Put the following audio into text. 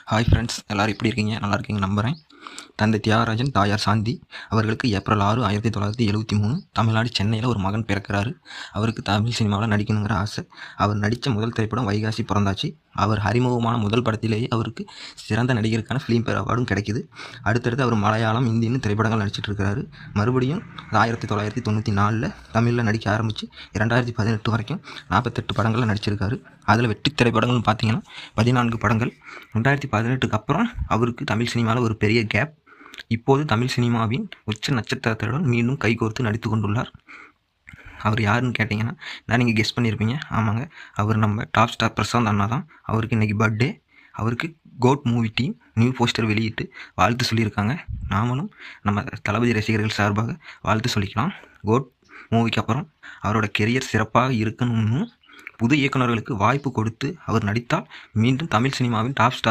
Hi friends, எல்லோரும் எப்படி இருக்கீங்க? நல்லா இருக்கீங்க நம்புகிறேன். தந்தை தியாகராஜன், தாயார் சாந்தி அவர்களுக்கு ஏப்ரல் 6, 1973 தமிழ்நாடு சென்னையில் ஒரு மகன் பிறக்கிறாரு. அவருக்கு தமிழ் சினிமாவில் நடிக்கணுங்கிற ஆசை. அவர் நடித்த முதல் திரைப்படம் வைகாசி பிறந்தாச்சு. அவர் அறிமுகமான முதல் படத்திலேயே அவருக்கு சிறந்த நடிகருக்கான ஃபிலிம்பேர் அவார்டும் கிடைக்கிது. அடுத்தடுத்து அவர் மலையாளம், இந்தின்னு திரைப்படங்கள் நடிச்சிட்டு இருக்கிறாரு. மறுபடியும் 1994 தமிழில் நடிக்க ஆரம்பித்து 2018 வரைக்கும் 48 படங்களில் நடிச்சிருக்காரு. அதில் வெற்றி திரைப்படங்கள்னு பார்த்தீங்கன்னா 14 படங்கள். 2018க்கு அப்புறம் அவருக்கு தமிழ் சினிமாவில் ஒரு பெரிய கேப். இப்போது தமிழ் சினிமாவின் உச்ச நட்சத்திரத்துடன் மீண்டும் கைகோர்த்து நடித்து கொண்டுள்ளார். அவர் யாருன்னு கேட்டிங்கன்னா, நீங்கள் கெஸ் பண்ணியிருப்பீங்க. ஆமாங்க, அவர் நம்ம டாப் ஸ்டார் பிரசாந்த் அண்ணா தான். அவருக்கு இன்றைக்கி பர்த்டே. அவருக்கு code movie team new poster வெளியிட்டு வாழ்த்து சொல்லியிருக்காங்க. நாமளும் நம்ம தளபதி ரசிகர்கள் சார்பாக வாழ்த்து சொல்லிக்கலாம். கோட் மூவிக்கு அப்புறம் அவரோட கெரியர் சிறப்பாக இருக்கணும்னு புது இயக்குநர்களுக்கு வாய்ப்பு கொடுத்து அவர் நடித்தால் மீண்டும் தமிழ் சினிமாவின் டாப் ஸ்டார்